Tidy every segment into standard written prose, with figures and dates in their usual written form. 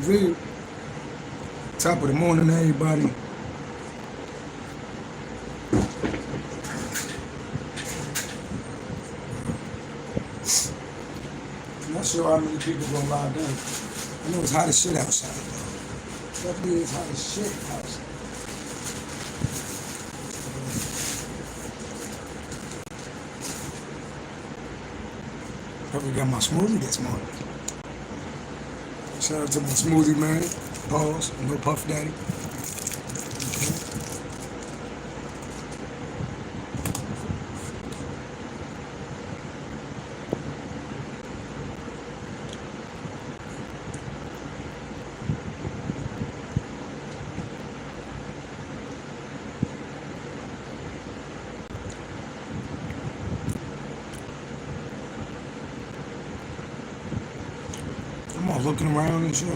V. Top of the morning, everybody. I'm not sure how many people gonna log in. I know it's hot as shit outside, though. Definitely is hot as shit outside. Probably got my smoothie this morning. Shout out to my smoothie man. Pause. No Puff Daddy. I'm all looking around and shit.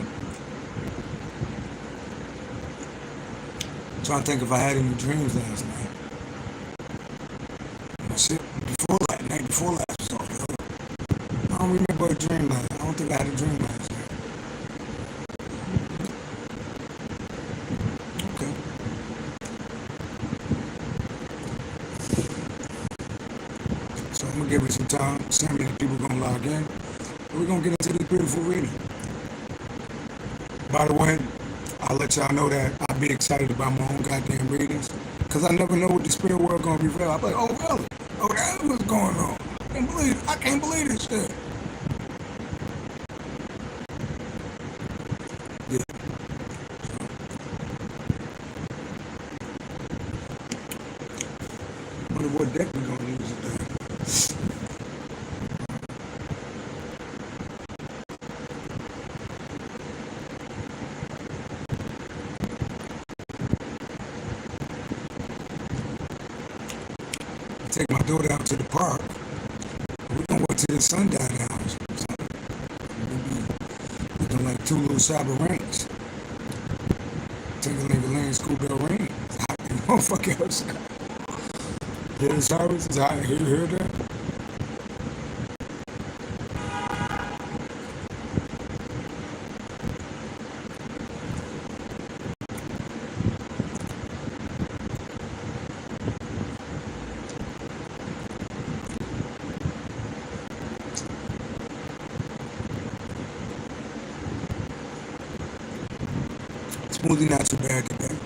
Trying to think if I had any dreams last night. Shit, night before last was off the hook. I don't remember a dream last night. I don't think I had a dream last night. Okay. So I'm gonna give it some time. See how many people gonna log in. We're gonna get into this beautiful reading. By the way, I'll let y'all know that I'll be excited about my own goddamn readings. Cause I never know what the spirit world gonna reveal. I'm like, oh really? Oh, that's what's going on. I can't believe this shit. Yeah. Wonder what deck we're gonna use today. Take my daughter out to the park. We're gonna wait till the sun died down. We'll be looking like two little cyber rings. Ting-a-ling-a-ling, school bell ring. It's hot in the motherfucker outside. Hear the sirens? It's hot. You hear that? Smoothie not too bad today.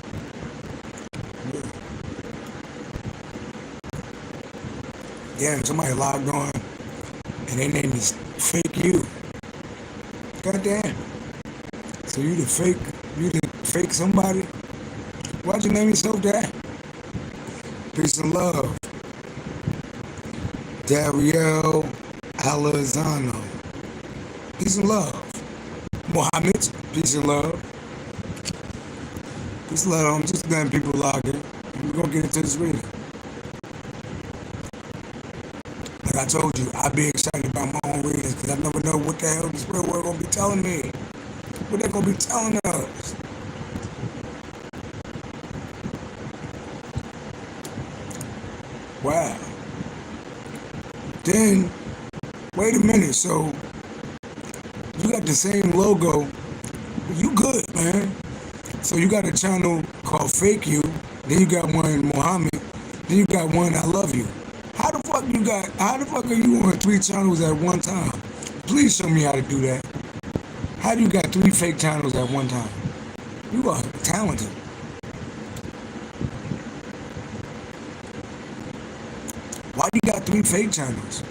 Yeah, somebody logged on and their name is Fake You. Goddamn. So you the fake somebody? Why'd you name yourself that? Peace and love. Dariel Alazano. Peace and love. Mohammed. Peace and love. Just I'm just letting people log in. We're gonna get into this reading. Like I told you, I'll be excited about my own readings because I never know what the hell the spirit world gonna be telling me. What they're gonna be telling us. Wow. Then, wait a minute, so you got the same logo. You good, man. So you got a channel called Fake You, then you got one Muhammad, then you got one I Love You. How the fuck are you on 3 channels at one time? Please show me how to do that. How do you got 3 fake channels at one time? You are talented. Why do you got 3 fake channels?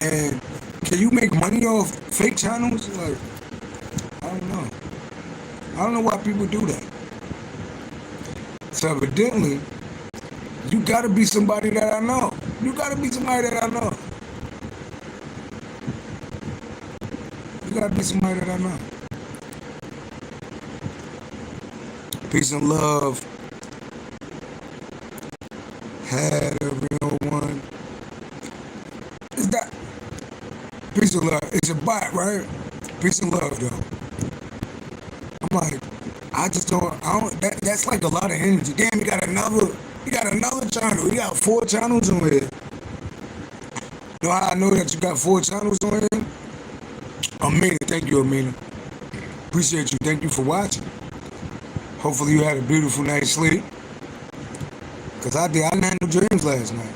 And can you make money off fake channels? Like, I don't know. I don't know why people do that. So evidently, you gotta be somebody that I know. You gotta be somebody that I know. You gotta be somebody that I know. Peace and love. Had a real one. Is that peace and love? It's a bot, right? Peace and love, though. I'm like, I don't. That's like a lot of energy. Damn, you got another channel. You got 4 channels on here. You know how I know that you got 4 channels on here? Amina, thank you, Amina. Appreciate you. Thank you for watching. Hopefully you had a beautiful night's sleep. Because I did. I didn't have no dreams last night.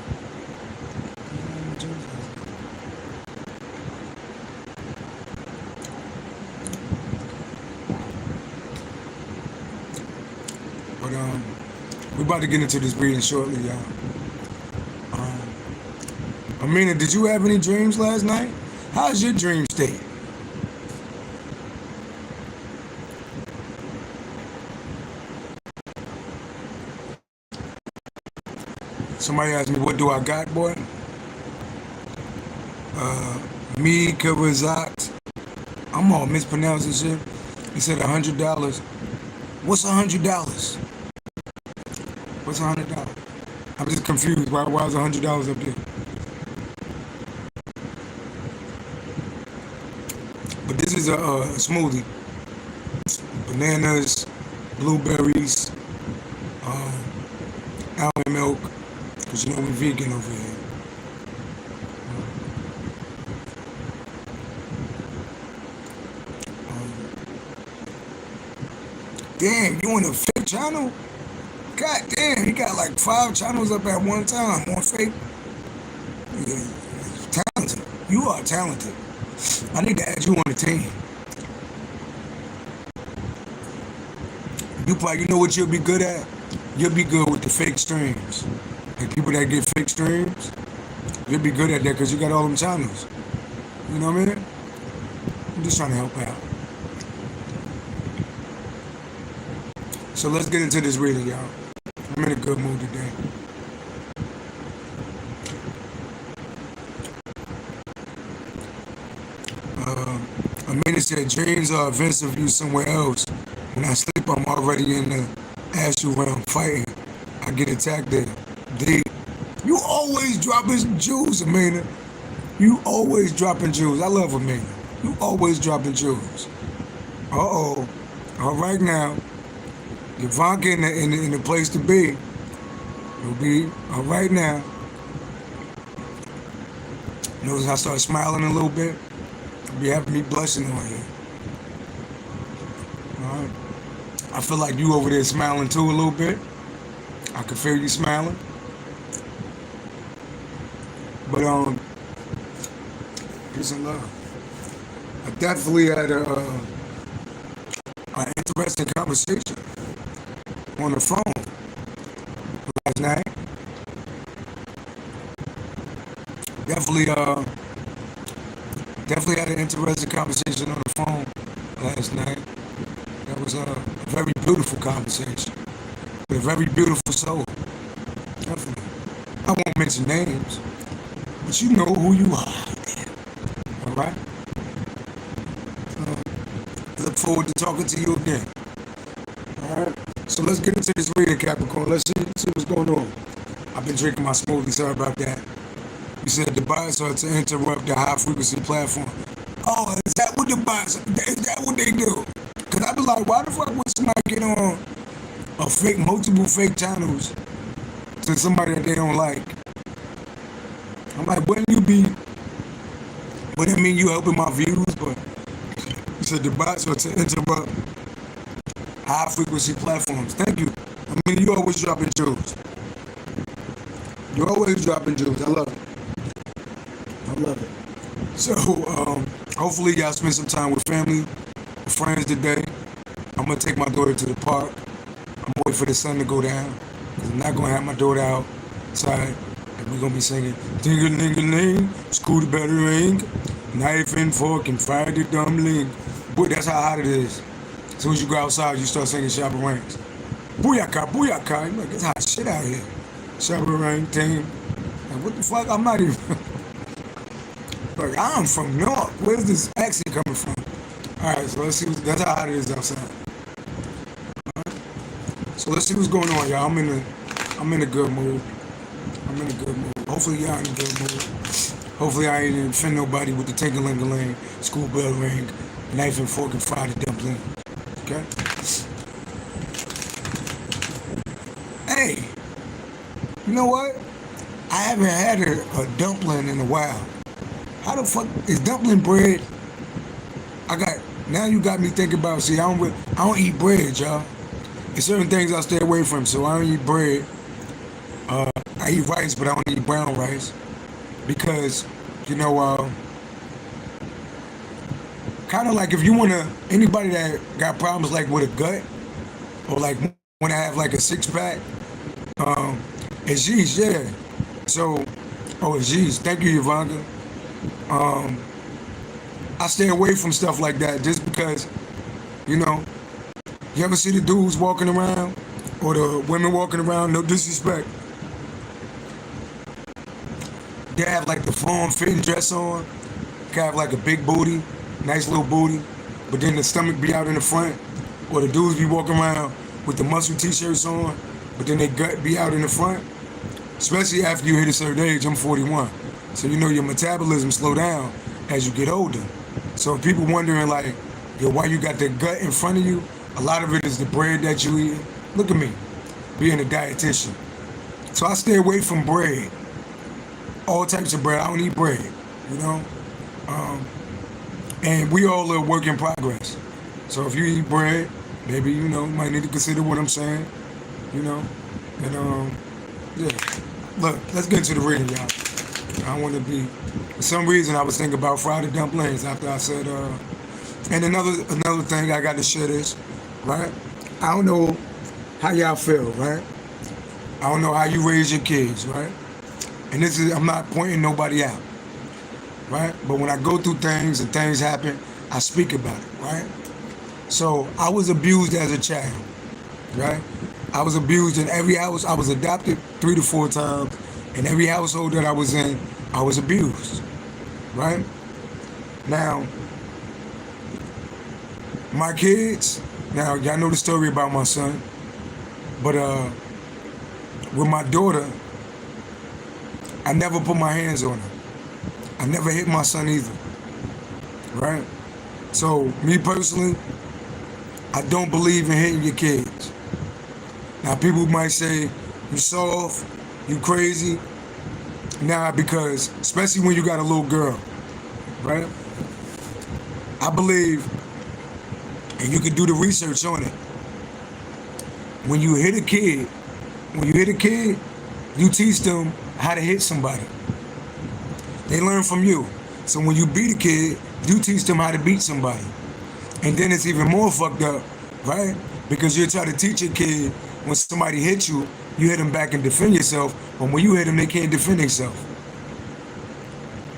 But we're about to get into this reading shortly, y'all. Amina, did you have any dreams last night? How's your dream state? Somebody asked me, what do I got, boy? Me, Kavazat. I'm all mispronouncing shit. He said $100. What's $100? What's $100? I'm just confused. Why is $100 up there? But this is a smoothie. Bananas, blueberries, almond milk. Because you know we're vegan over here. Damn, you on a fake channel? God damn, he got like 5 channels up at one time on fake. Yeah, talented. You are talented. I need to add you on the team. You know what you'll be good at? You'll be good with the fake streams. Like people that get fake streams, you'll be good at that because you got all them channels. You know what I mean? I'm just trying to help out. So let's get into this reading, y'all. I'm in a good mood today. Amanda said, dreams are events of you somewhere else. When I sleep, I'm already in the astral realm fighting. I get attacked there. D, you always dropping jewels, Amanda. You always dropping jewels. I love Amanda. You always dropping jewels. Uh-oh. All right now. Ivanka in the place to be. You'll be all right now. Notice I start smiling a little bit. You'll be having me blushing on you. All right. I feel like you over there smiling too a little bit. I can feel you smiling. But peace and love. I definitely had an interesting conversation on the phone last night. Definitely had an interesting conversation on the phone last night. That was a very beautiful conversation with a very beautiful soul. Definitely. I won't mention names, but you know who you are. All right. Look forward to talking to you again. All right. So let's get into this reading, Capricorn. Let's see what's going on. I've been drinking my smoothie. Sorry about that. You said the bias are to interrupt the high frequency platform. Oh, is that what the bias? Is that what they do? Cause I be like, why the fuck would somebody get on multiple fake channels to somebody that they don't like? I'm like, wouldn't that mean you helping my views? But you said the bias are to interrupt high frequency platforms. Thank you. I mean, you always dropping jewels. You're always dropping jewels. I love it. I love it. So, hopefully y'all spend some time with family, with friends today. I'm going to take my daughter to the park. I'm waiting for the sun to go down. I'm not going to have my daughter outside. And we're going to be singing, ding-a-ling-a-ling, school bell ring, knife and fork and fire the dumbling. Boy, that's how hot it is. As soon as you go outside, you start singing Chaperons. Booyaka, booyaka. You're like, it's hot shit out here. Chaperone team. Like, what the fuck? I'm not even... Like, I'm from North. Where's this accent coming from? Alright, so let's see. That's how hot it is outside. Alright. So let's see what's going on, y'all. I'm in a good mood. Hopefully y'all in a good mood. Hopefully I ain't offend nobody with the ting-a-ling-a-ling, school bell ring, knife and fork and fried dumpling. Okay? Hey, you know what? I haven't had a dumpling in a while. How the fuck is dumpling bread? Now you got me thinking about, see, I don't eat bread, y'all. There's certain things I stay away from, so I don't eat bread. I eat rice, but I don't eat brown rice. Because, you know, kind of like if you want to, anybody that got problems like with a gut, or like when I have like a six pack, it's yeast, yeah. So, it's yeast. Thank you, Yvonne. I stay away from stuff like that just because, you know, you ever see the dudes walking around or the women walking around, no disrespect, they have like the form-fitting dress on, they have like a big booty, nice little booty, but then the stomach be out in the front, or the dudes be walking around with the muscle t-shirts on, but then their gut be out in the front, especially after you hit a certain age. I'm 41, so you know your metabolism slow down as you get older. So if people wondering like, yo, why you got the gut in front of you, a lot of it is the bread that you eat. Look at me, being a dietitian. So I stay away from bread, all types of bread. I don't eat bread, you know. And we all are work in progress. So if you eat bread, maybe, you know, might need to consider what I'm saying, you know. And yeah. Look, let's get into the reading, y'all. I want to be, for some reason I was thinking about fried dumplings after I said, and another thing I got to share this, right? I don't know how y'all feel, right? I don't know how you raise your kids, right? And this is, I'm not pointing nobody out, right? But when I go through things and things happen, I speak about it, right? So I was abused as a child, right? I was abused in every house. I was adopted 3 to 4 times. In every household that I was in, I was abused, right? Now, my kids, now y'all know the story about my son, but with my daughter, I never put my hands on her. I never hit my son either, right? So, me personally, I don't believe in hitting your kids. Now, people might say, you soft, you crazy. Nah, because, especially when you got a little girl, right? I believe, and you can do the research on it, when you hit a kid, you teach them how to hit somebody. They learn from you. So when you beat a kid, you teach them how to beat somebody. And then it's even more fucked up, right? Because you're trying to teach a kid, when somebody hits you, you hit them back and defend yourself. But when you hit them, they can't defend themselves,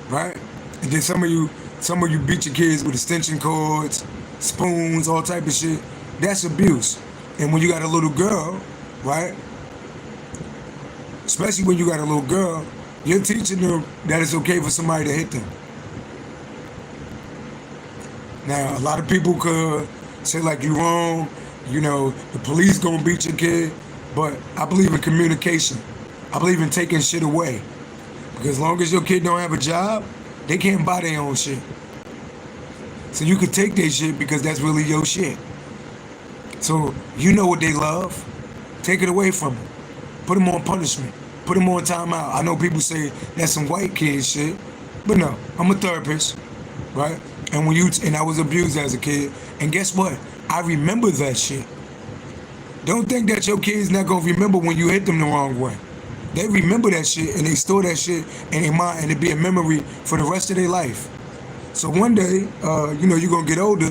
right? And then some of you beat your kids with extension cords, spoons, all type of shit. That's abuse. And when you got a little girl, right? Especially when you got a little girl, you're teaching them that it's okay for somebody to hit them. Now, a lot of people could say like you wrong, you know, the police gonna beat your kid, but I believe in communication. I believe in taking shit away. Because as long as your kid don't have a job, they can't buy their own shit. So you can take their shit because that's really your shit. So you know what they love. Take it away from them. Put them on punishment. Put them on timeout. I know people say that's some white kid shit, but no, I'm a therapist, right? And I was abused as a kid. And guess what? I remember that shit. Don't think that your kid's not gonna remember when you hit them the wrong way. They remember that shit and they store that shit in their mind, and it be a memory for the rest of their life. So one day, you know, you're gonna get older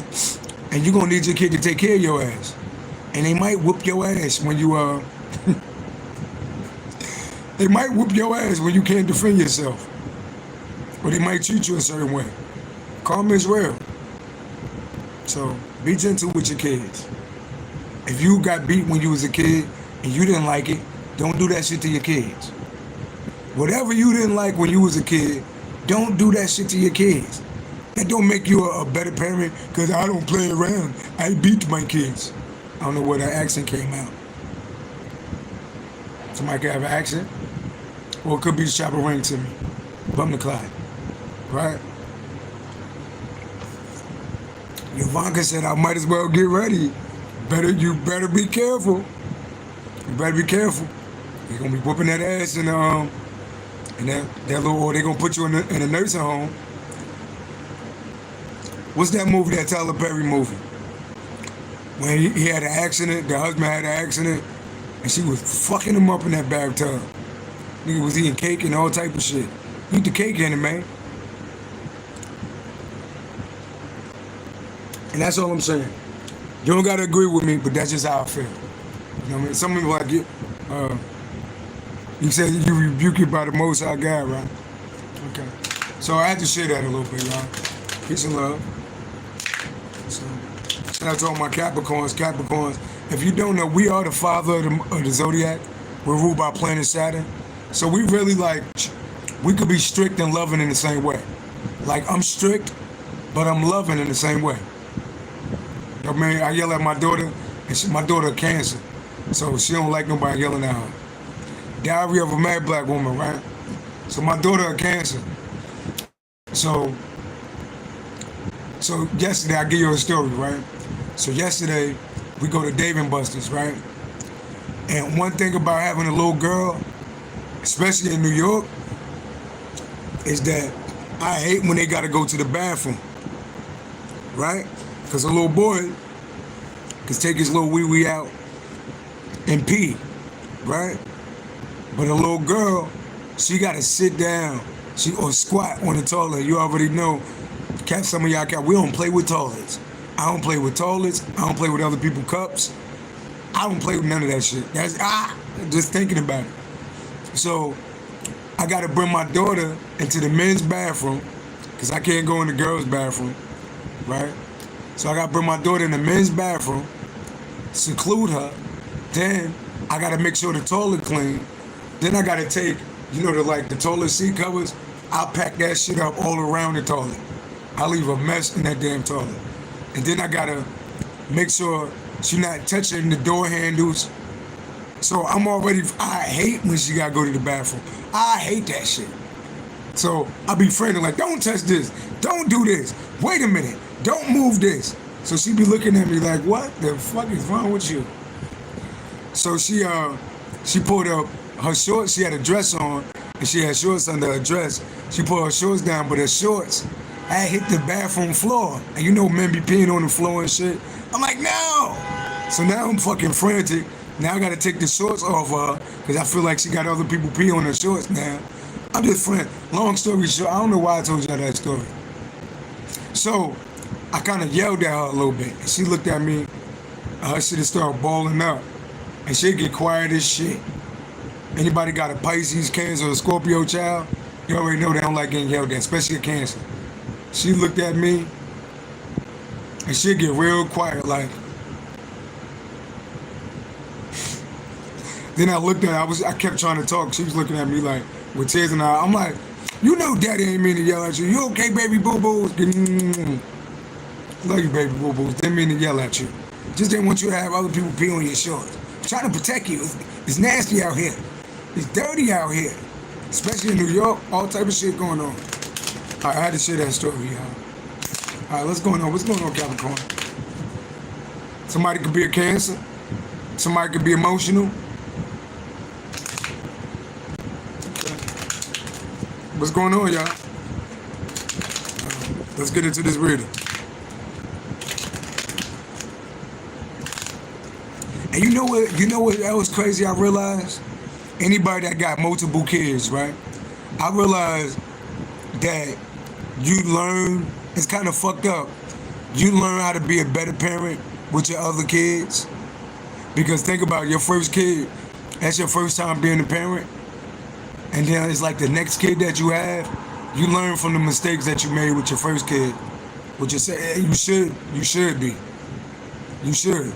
and you're gonna need your kid to take care of your ass. And they might whoop your ass when you they might whoop your ass when you can't defend yourself. Or they might treat you a certain way. Karma is real. So be gentle with your kids. If you got beat when you was a kid and you didn't like it, don't do that shit to your kids. Whatever you didn't like when you was a kid, don't do that shit to your kids. That don't make you a better parent, because I don't play around. I beat my kids. I don't know where that accent came out. Somebody could have an accent. Or it could be Chopper Ring to me. Bum the Clyde. Right? Ivanka said, I might as well get ready. You better be careful. You better be careful. You're gonna be whooping that ass and that little, or they're gonna put you in a nursing home. What's that movie, that Tyler Perry movie? When he had an accident, the husband had an accident, and she was fucking him up in that bathtub. Nigga was eating cake and all type of shit. Eat the cake in it, man. And that's all I'm saying. You don't gotta agree with me, but that's just how I feel. You know what I mean? Some people like you. You said you rebuke it by the Most High God, right? Okay. So I had to share that a little bit, y'all. Peace and love. So, shout out to all my Capricorns. Capricorns, if you don't know, we are the father of the zodiac. We're ruled by planet Saturn. So we really we could be strict and loving in the same way. Like, I'm strict, but I'm loving in the same way. I mean, I yell at my daughter, and my daughter a Cancer, so she don't like nobody yelling at her. Diary of a Mad Black Woman, right? So my daughter a Cancer. So yesterday, I'll give you a story, right? So yesterday, we go to Dave & Buster's, right? And one thing about having a little girl, especially in New York, is that I hate when they gotta go to the bathroom, right? Because a little boy can take his little wee-wee out and pee, right? But a little girl, she gotta sit down, or squat on the toilet. You already know, some of y'all, we don't play with toilets. I don't play with toilets. I don't play with other people's cups. I don't play with none of that shit. That's just thinking about it. So I gotta bring my daughter into the men's bathroom because I can't go in the girls' bathroom, right? So I gotta bring my daughter in the men's bathroom, seclude her. Then I gotta make sure the toilet clean. Then I gotta take, the toilet seat covers. I'll pack that shit up all around the toilet. I leave a mess in that damn toilet. And then I gotta make sure she's not touching the door handles. So I hate when she gotta go to the bathroom. I hate that shit. So I be friendly, like, don't touch this, don't do this, wait a minute, don't move this. So she be looking at me like, what the fuck is wrong with you? So she pulled up her shorts. She had a dress on, and she had shorts under her dress. She pulled her shorts down, but her shorts had hit the bathroom floor. And you know men be peeing on the floor and shit. I'm like, no! So now I'm fucking frantic. Now I gotta take the shorts off her, because I feel like she got other people pee on her shorts now. I'm just frantic. Long story short, I don't know why I told y'all that story. So I kind of yelled at her a little bit. And she looked at me, and her shit started balling up. And she'd get quiet as shit. Anybody got a Pisces, Cancer, or Scorpio child, you already know they don't like getting yelled at, especially a Cancer. She looked at me, and she'd get real quiet, like. Then I looked at her, I kept trying to talk. She was looking at me like, with tears in her eyes. I'm like, you know daddy ain't mean to yell at you. You okay, baby boo-boos? Love you, baby boo-boos. Didn't mean to yell at you. Just didn't want you to have other people pee on your shorts. Trying to protect you. It's nasty out here. It's dirty out here. Especially in New York, all type of shit going on. All right, I had to share that story, y'all. All right, what's going on? What's going on, Capricorn? Somebody could be a Cancer. Somebody could be emotional. Okay. What's going on, y'all? Let's get into this reading. And you know what else crazy I realized? Anybody that got multiple kids, right? I realized that you learn, it's kind of fucked up. You learn how to be a better parent with your other kids. Because think about it, your first kid, that's your first time being a parent. And then it's like the next kid that you have, you learn from the mistakes that you made with your first kid. Which is, you should be. You should,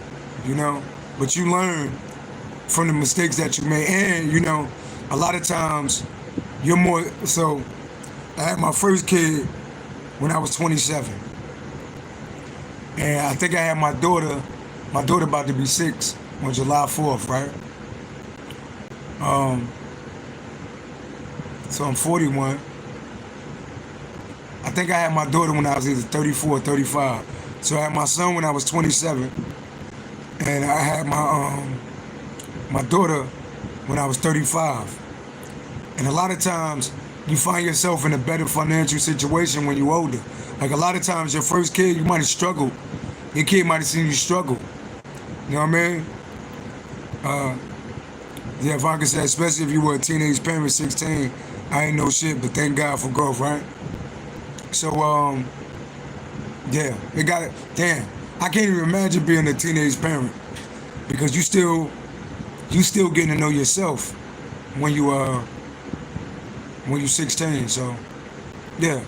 But you learn from the mistakes that you made. And, a lot of times, you're more... So, I had my first kid when I was 27. And I think I had my daughter about to be 6 on July 4th, right? So I'm 41. I think I had my daughter when I was either 34 or 35. So I had my son when I was 27. And I had my daughter when I was 35. And a lot of times, you find yourself in a better financial situation when you're older. Like a lot of times, your first kid, you might have struggled. Your kid might have seen you struggle. You know what I mean? Yeah, Ivanka said, especially if you were a teenage parent, 16, I ain't no shit, but thank God for growth, right? So, yeah, it got it. Damn, I can't even imagine being a teenage parent because you still getting to know yourself when you're 16. So, yeah.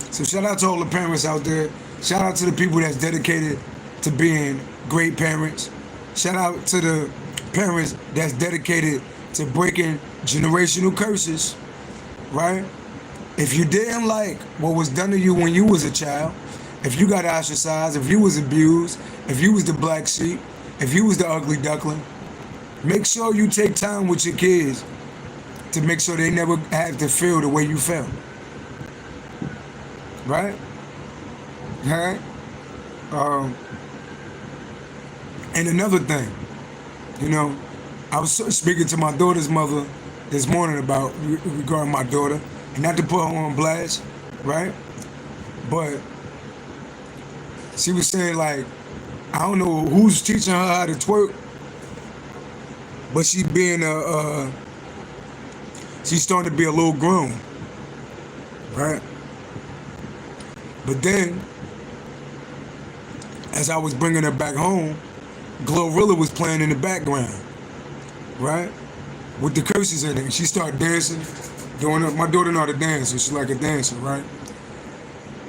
So shout out to all the parents out there. Shout out to the people that's dedicated to being great parents. Shout out to the parents that's dedicated to breaking generational curses, right? If you didn't like what was done to you when you was a child, if you got ostracized, if you was abused, if you was the black sheep, if you was the ugly duckling, make sure you take time with your kids to make sure they never have to feel the way you felt. Right? Alright? And another thing, you know, I was speaking to my daughter's mother this morning about regarding my daughter, and not to put her on blast, right? But she was saying, like, I don't know who's teaching her how to twerk, but she's starting to be a little grown, right? But then, as I was bringing her back home, Glorilla was playing in the background, right? With the curses in it. And she started dancing, doing it. My daughter know how to dance, so she's like a dancer, right?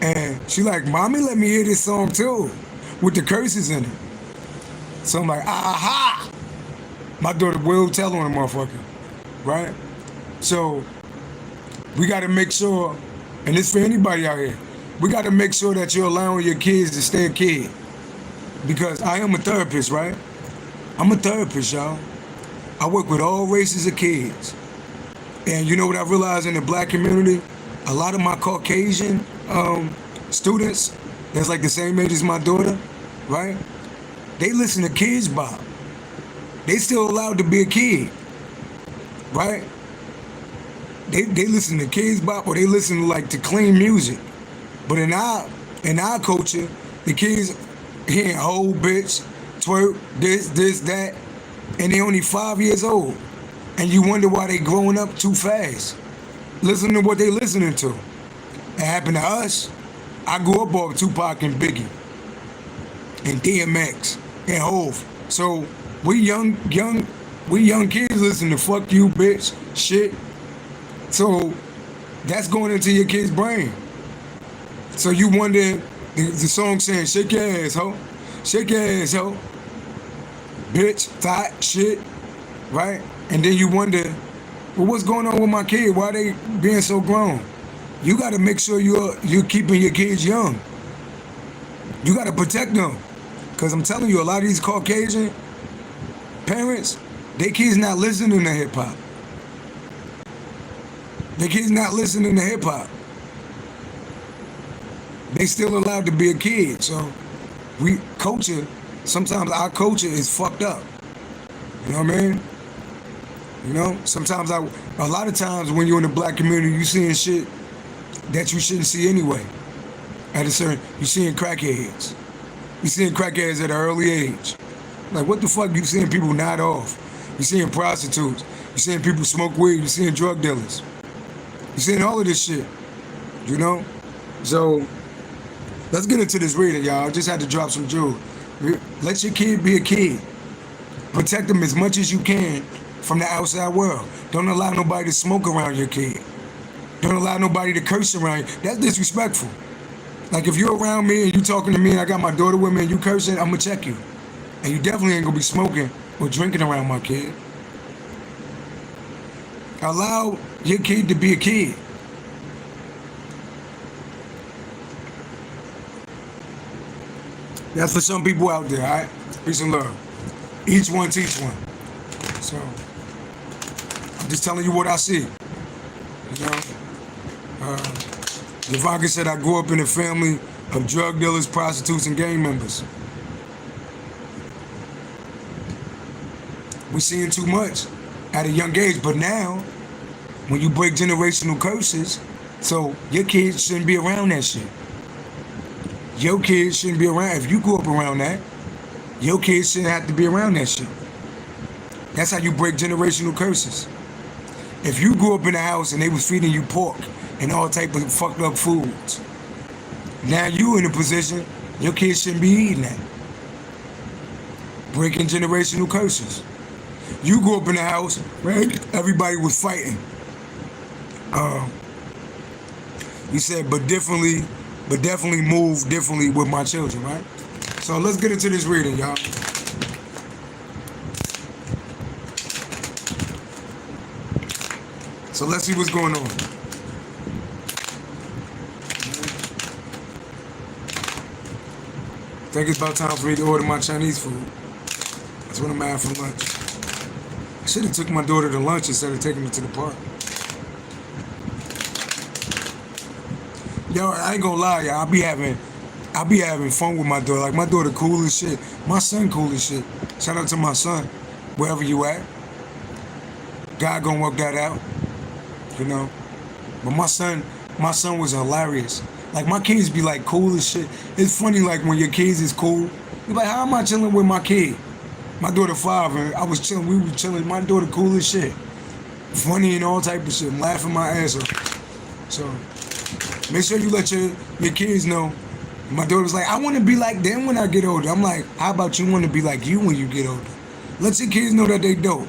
And she like, Mommy, let me hear this song too, with the curses in it. So I'm like, aha! My daughter will tell on a motherfucker, right? So we got to make sure, and this for anybody out here, we got to make sure that you're allowing your kids to stay a kid. Because I am a therapist, right? I'm a therapist, y'all. I work with all races of kids. And you know what I realized in the black community? A lot of my Caucasian students that's like the same age as my daughter, right? They listen to Kids Bop. They still allowed to be a kid, right? They listen to Kids Bop, or they listen to clean music. But in our culture, the kids hearing whole bitch, twerk, this, that, and they only 5 years old. And you wonder why they growing up too fast. Listen to what they listening to. It happened to us. I grew up off Tupac and Biggie and DMX and Hov. So we young kids listen to fuck you, bitch, shit. So that's going into your kid's brain. So you wonder, the song saying, shake your ass, ho. Shake your ass, ho. Bitch, thought, shit, right? And then you wonder, well, what's going on with my kid? Why are they being so grown? You got to make sure you're keeping your kids young. You got to protect them. Because I'm telling you, a lot of these Caucasian parents, their kids not listening to hip-hop. Their kids not listening to hip-hop. They still allowed to be a kid. So sometimes our culture is fucked up. You know what I mean? You know, sometimes a lot of times when you're in the black community, you seeing shit that you shouldn't see anyway. You seeing crackheads. You seeing crackheads at an early age. Like, what the fuck? You seeing people nod off. You seeing prostitutes. You seeing people smoke weed. You seeing drug dealers. You seeing all of this shit. You know? So let's get into this reading, y'all. I just had to drop some jewels. Let your kid be a kid. Protect them as much as you can from the outside world. Don't allow nobody to smoke around your kid. Don't allow nobody to curse around you. That's disrespectful. Like, if you're around me and you talking to me and I got my daughter with me and you cursing, I'm going to check you. And you definitely ain't going to be smoking or drinking around my kid. Allow your kid to be a kid. That's for some people out there, all right? Peace and love. Each one teach one. So, I'm just telling you what I see. You know? Ivanka said, I grew up in a family of drug dealers, prostitutes, and gang members. We're seeing too much at a young age. But now, when you break generational curses, So your kids shouldn't be around that shit. Your kids shouldn't be around. If you grew up around that, your kids shouldn't have to be around that shit. That's how you break generational curses. If you grew up in a house and they was feeding you pork and all type of fucked up foods, now you in a position, your kids shouldn't be eating that. Breaking generational curses. You grew up in a house where everybody was fighting. You said, but definitely move differently with my children, right? So let's get into this reading, y'all. So let's see what's going on. I think it's about time for me to order my Chinese food. That's what I'm having for lunch. I should have took my daughter to lunch instead of taking her to the park. Yo, I ain't gonna lie, y'all. I be having fun with my daughter. Like, my daughter cool as shit. My son cool as shit. Shout out to my son, wherever you at. God gonna work that out, you know. But my son was hilarious. Like, my kids be like cool as shit. It's funny, like, when your kids is cool, you're like, how am I chilling with my kid? My daughter 5, and I was chilling. We were chilling. My daughter cool as shit. Funny and all type of shit. I'm laughing my ass off. So make sure you let your kids know. My daughter's like, I want to be like them when I get older. I'm like, how about you want to be like you when you get older? Let your kids know that they dope.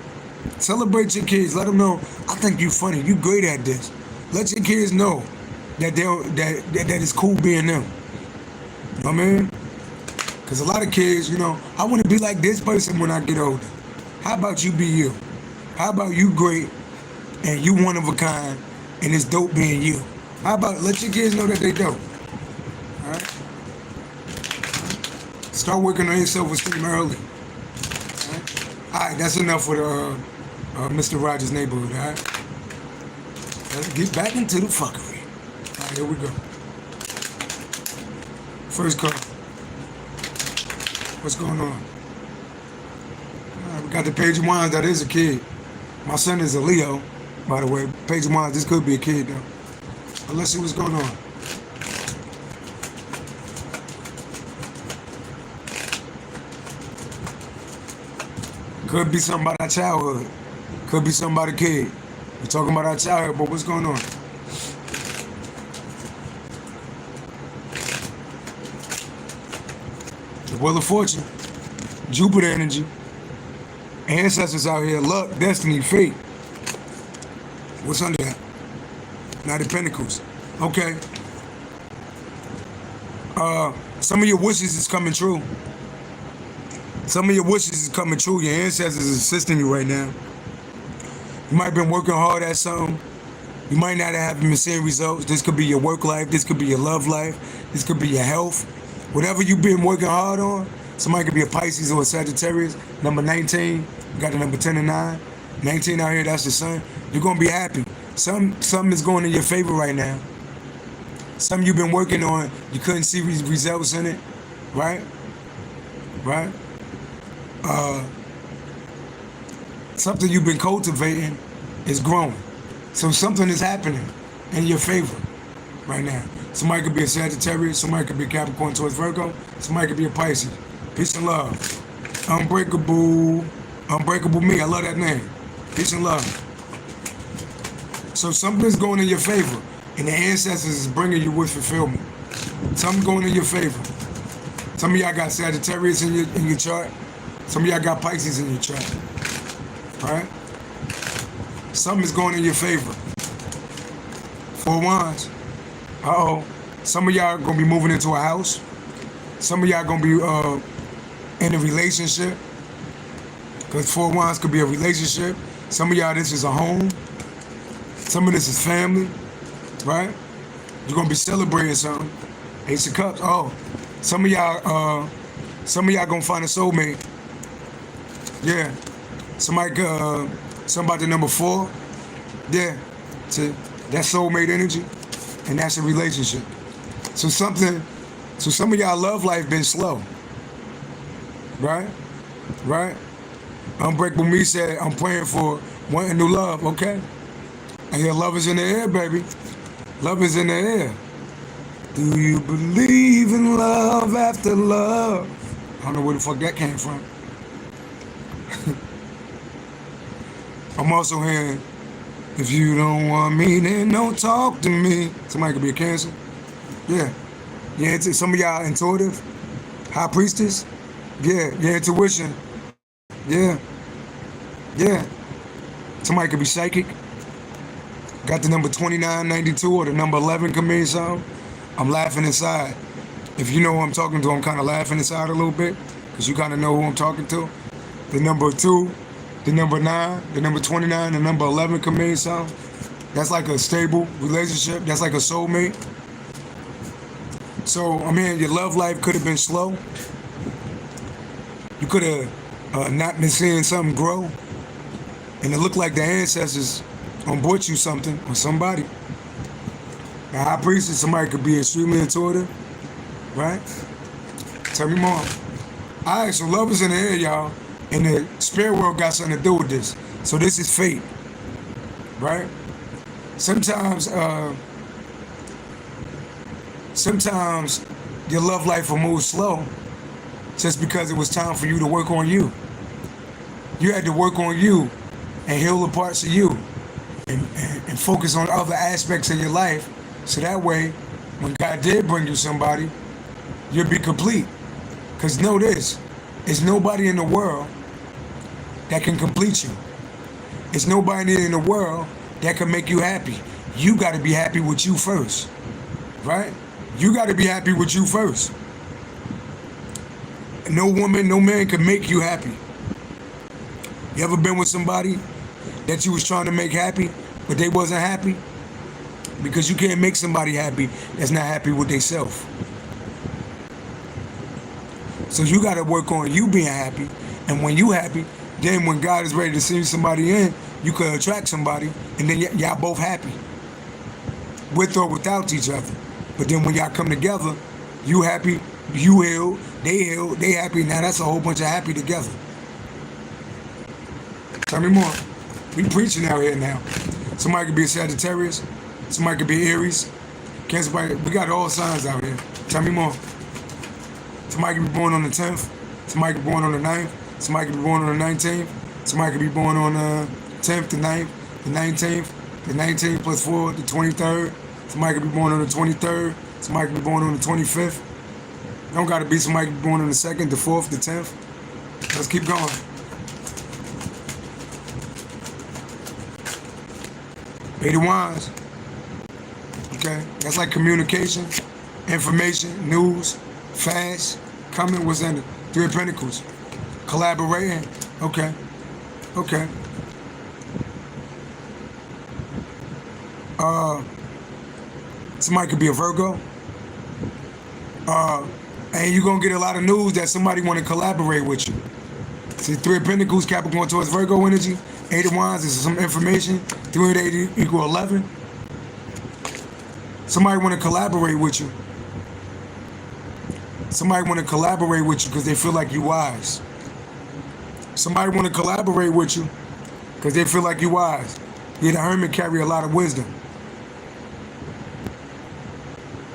Celebrate your kids. Let them know, I think you funny. You great at this. Let your kids know that that it's cool being them. You know what I mean? Because a lot of kids, you know, I want to be like this person when I get older. How about you be you? How about you great and you one of a kind and it's dope being you? How about let your kids know that they dope? All right? Start working on your self-esteem early. All right, that's enough for Mr. Rogers' neighborhood, all right? Let's get back into the fuckery. All right, here we go. First call. What's going on? All right, we got the Page of Wands. That is a kid. My son is a Leo, by the way. Page of Wands, this could be a kid, though. But let's see what's going on. Could be something about our childhood. Could be something about a kid. We're talking about our childhood, but what's going on? The Wheel of Fortune. Jupiter energy. Ancestors out here. Luck, destiny, fate. What's under that? Knight of Pentacles. Okay. Some of your wishes is coming true. Some of your wishes is coming true. Your ancestors is assisting you right now. You might have been working hard at something. You might not have been seeing results. This could be your work life. This could be your love life. This could be your health. Whatever you've been working hard on, somebody could be a Pisces or a Sagittarius. Number 19, you got the number 10 and 9. 19 out here, that's the sun. You're going to be happy. Something is going in your favor right now. Something you've been working on, you couldn't see results in it, right? Right? Something you've been cultivating is growing. So something is happening in your favor right now. Somebody could be a Sagittarius, somebody could be a Capricorn towards Virgo, somebody could be a Pisces. Peace and love. Unbreakable me, I love that name. Peace and love. So something's going in your favor, and the ancestors is bringing you with fulfillment. Something's going in your favor. Some of y'all got Sagittarius in your chart. Some of y'all got Pisces in your chart. All right? Something is going in your favor. 4 Wands. Uh-oh. Some of y'all are going to be moving into a house. Some of y'all going to be in a relationship. Because 4 Wands could be a relationship. Some of y'all, this is a home. Some of this is family. Right? You're going to be celebrating something. Ace of Cups. Oh. Some of y'all going to find a soulmate. Yeah. Somebody number 4. Yeah. See, that's soulmate energy. And that's a relationship. So some of y'all love life been slow. Right? Right? Unbreakable Me said, I'm praying for wanting new love, okay? I hear love is in the air, baby. Love is in the air. Do you believe in love after love? I don't know where the fuck that came from. I'm also hearing, if you don't want me, then don't talk to me. Somebody could be a Cancer. Yeah. Yeah, some of y'all intuitive. High Priestess. Yeah, your intuition. Yeah. Yeah. Somebody could be psychic. Got the number 2992 or the number 11 coming song. I'm laughing inside. If you know who I'm talking to, I'm kind of laughing inside a little bit because you kind of know who I'm talking to. The number 2, the number 9, the number 29, the number 11 coming song. That's like a stable relationship. That's like a soulmate. So, I mean, your love life could have been slow. You could have not been seeing something grow. And it looked like the ancestors bought you something or somebody. The high priestess, somebody could be extremely intuitive, right? Tell me more. All right, so love is in the air, y'all. And the spirit world got something to do with this. So this is fate, right? Sometimes your love life will move slow just because it was time for you to work on you. You had to work on you and heal the parts of you and focus on other aspects of your life so that way, when God did bring you somebody, you'll be complete. Because know this, there's nobody in the world that can complete you. There's nobody in the world that can make you happy. You got to be happy with you first, right? You got to be happy with you first. No woman, no man can make you happy. You ever been with somebody that you was trying to make happy, but they wasn't happy? Because you can't make somebody happy that's not happy with themselves. So you got to work on you being happy. And when you happy, then when God is ready to send somebody in, you could attract somebody, and then y'all both happy. With or without each other. But then when y'all come together, you happy, you healed, they happy. Now that's a whole bunch of happy together. Tell me more. We preaching out here now. Somebody could be a Sagittarius. Somebody could be Aries. Cancer. We got all signs out here. Tell me more. Somebody could be born on the 10th. Somebody could be born on the 9th. Somebody could be born on the 19th. Somebody could be born on the 10th, the 9th, the 19th, the 19th plus 4, the 23rd. Somebody could be born on the 23rd. Somebody could be born on the 25th. Don't got to be somebody could be born on the 2nd, the 4th, the 10th. Let's keep going. Eight of Wands. Okay, that's like communication, information, news, fast, coming. What's in it? Three of Pentacles. Collaborating. Okay. Okay. Somebody could be a Virgo. And you're going to get a lot of news that somebody want to collaborate with you. See, Three of Pentacles, Capricorn towards Virgo energy. Eight of Wands is some information. 3 and 8 equal 11. Somebody want to collaborate with you. Somebody want to collaborate with you because they feel like you wise. Somebody want to collaborate with you because they feel like you wise. Yeah, the Hermit carry a lot of wisdom.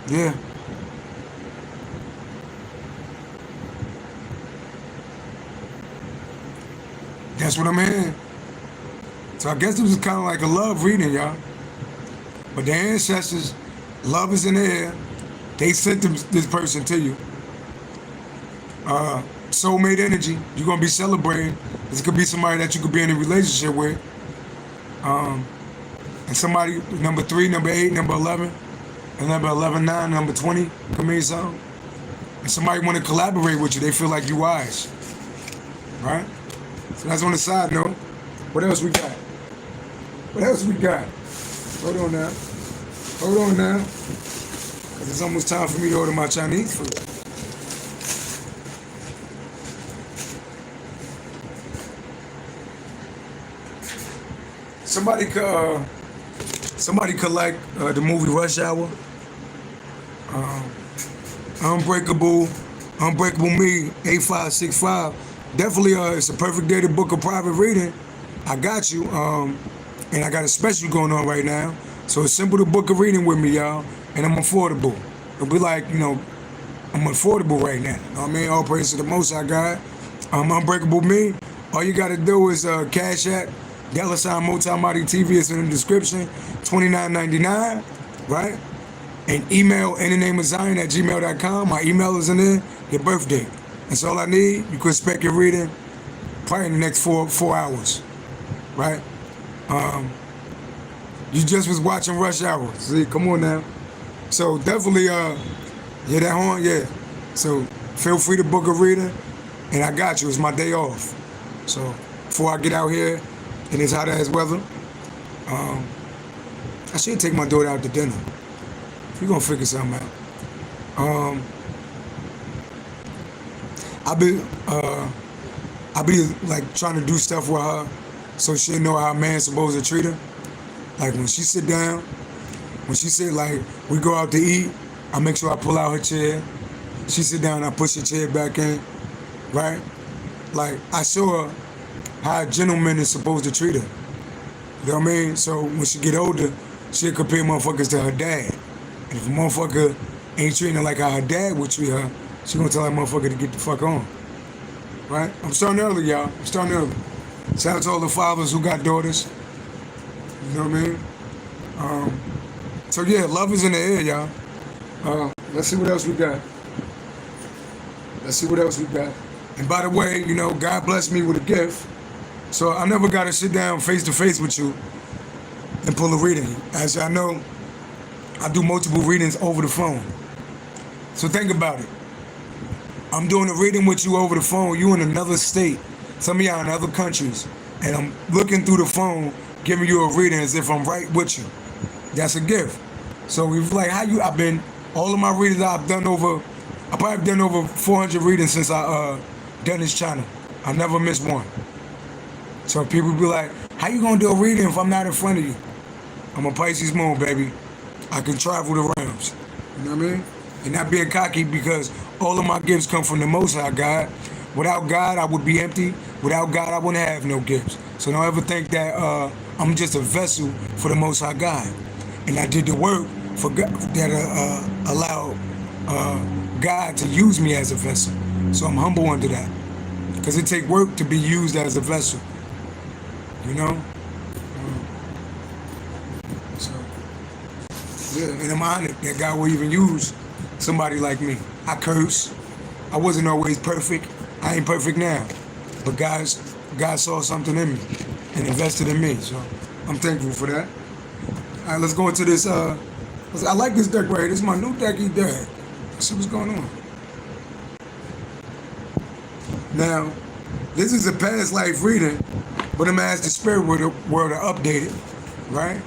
Yeah. That's what I'm hearing. So I guess this was kind of like a love reading, y'all. But the ancestors, love is in the air. They sent this person to you. Soulmate energy. You're going to be celebrating. This could be somebody that you could be in a relationship with. And somebody, number 3, number 8, number 11, and number 11, 9, number 20, could mean something. And somebody want to collaborate with you. They feel like you wise. Right? So that's on the side note. What else we got? What else we got? Hold on now. Hold on now. Because it's almost time for me to order my Chinese food. Somebody could like the movie Rush Hour. Unbreakable Me, 8565. Definitely, it's a perfect day to book a private reading. I got you. And I got a special going on right now. So it's simple to book a reading with me, y'all. And I'm affordable. It'll be like, I'm affordable right now. You know what I mean? All praise to the Most High God. Unbreakable Me. All you got to do is Cashapp $MultiMahdiTV is in the description. $29.99, right? And email inthenameofzion@gmail.com. My email is in there. Your birthday. That's all I need. You can expect your reading probably in the next four hours, right? You just was watching Rush Hour. See, come on now. So definitely, yeah, that horn, yeah. So feel free to book a reader, and I got you. It's my day off. So before I get out here in this hot ass weather, I should take my daughter out to dinner. We're gonna figure something out. I be like trying to do stuff with her so she'll know how a man's supposed to treat her. Like when she sit down, when she say like we go out to eat, I make sure I pull out her chair. She sit down, I push her chair back in, right? Like I show her how a gentleman is supposed to treat her. You know what I mean? So when she get older, she'll compare motherfuckers to her dad. And if a motherfucker ain't treating her like how her dad would treat her, she gonna tell that motherfucker to get the fuck on. Right? I'm starting early, y'all. I'm starting early. Shout out to all the fathers who got daughters. You know what I mean? So yeah, love is in the air, y'all. Let's see what else we got. And by the way, God blessed me with a gift. So I never got to sit down face to face with you and pull a reading. As y'all know, I do multiple readings over the phone. So think about it. I'm doing a reading with you over the phone. You in another state. Some of y'all in other countries. And I'm looking through the phone, giving you a reading as if I'm right with you. That's a gift. So we've like, all of my readings I probably done over 400 readings since I done this channel. I never missed one. So people be like, how you gonna do a reading if I'm not in front of you? I'm a Pisces moon, baby. I can travel the realms. You know what I mean? And not being cocky because all of my gifts come from the Most High God. Without God, I would be empty. Without God, I wouldn't have no gifts. So don't ever think that I'm just a vessel for the Most High God. And I did the work for God that allowed God to use me as a vessel. So I'm humble under that. Because it take work to be used as a vessel. You know? So, yeah, and I'm honored that God will even use somebody like me. I curse. I wasn't always perfect. I ain't perfect now. But God saw something in me and invested in me. So I'm thankful for that. All right, let's go into this. I like this deck right here. This is my new decky deck. Let's see what's going on. Now, this is a past life reading, but I'm going to ask the spirit world to update it, right?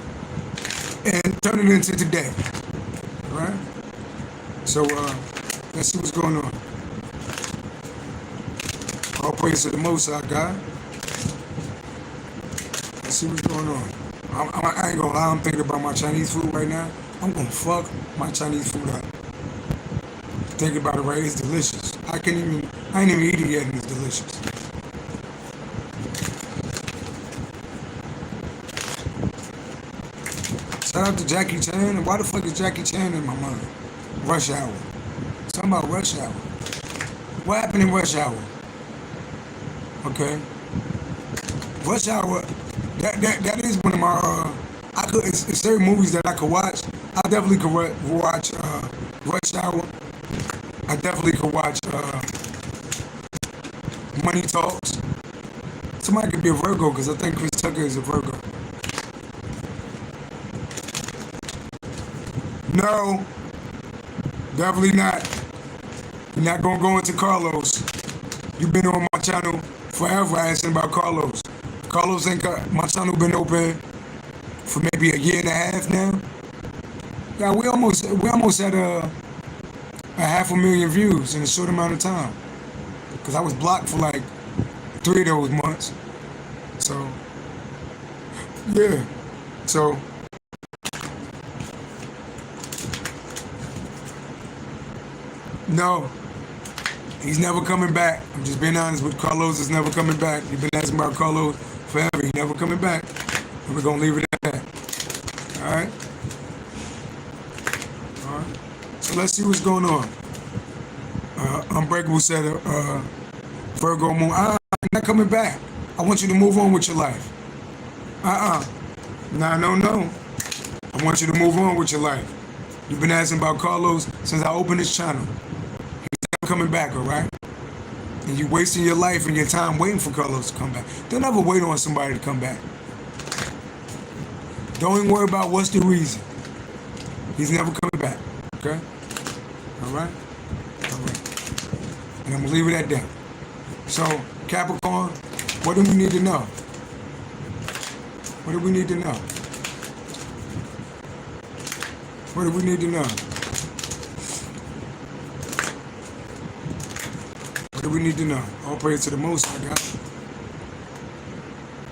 And turn it into today, right? So, let's see what's going on. All praise to the Most High God. Let's see what's going on. I ain't gonna lie, I'm thinking about my Chinese food right now. I'm gonna fuck my Chinese food up. Thinking about it right, it's delicious. I ain't even eat it yet and it's delicious. Shout out to Jackie Chan. And why the fuck is Jackie Chan in my mind? Rush Hour. Talking about Rush Hour. What happened in Rush Hour? Okay. Rush Hour, that is one of my, it's certain movies that I could watch. I definitely could watch Rush Hour. I definitely could watch Money Talks. Somebody could be a Virgo because I think Chris Tucker is a Virgo. No, definitely not. You're not gonna go into Carlos. You've been on my channel forever asking about Carlos. Carlos ain't got my channel been open for maybe a year and a half now. Yeah, we almost had a 500,000 views in a short amount of time. Cause I was blocked for like 3 of those months. So yeah. So no. He's never coming back. I'm just being honest with Carlos is never coming back. You've been asking about Carlos forever. He's never coming back. And we're going to leave it at that. All right? let's see what's going on. Unbreakable said, Virgo moon, I'm not coming back. I want you to move on with your life. No. I want you to move on with your life. You've been asking about Carlos since I opened this channel. He's never coming back, all right? And you're wasting your life and your time waiting for Carlos to come back. Don't ever wait on somebody to come back. Don't even worry about what's the reason. He's never coming back, okay? All right? All right. And I'm going to leave it at that. So, Capricorn, what do we need to know? What do we need to know? What do we need to know? What do we need to know? All praise to the Most High God.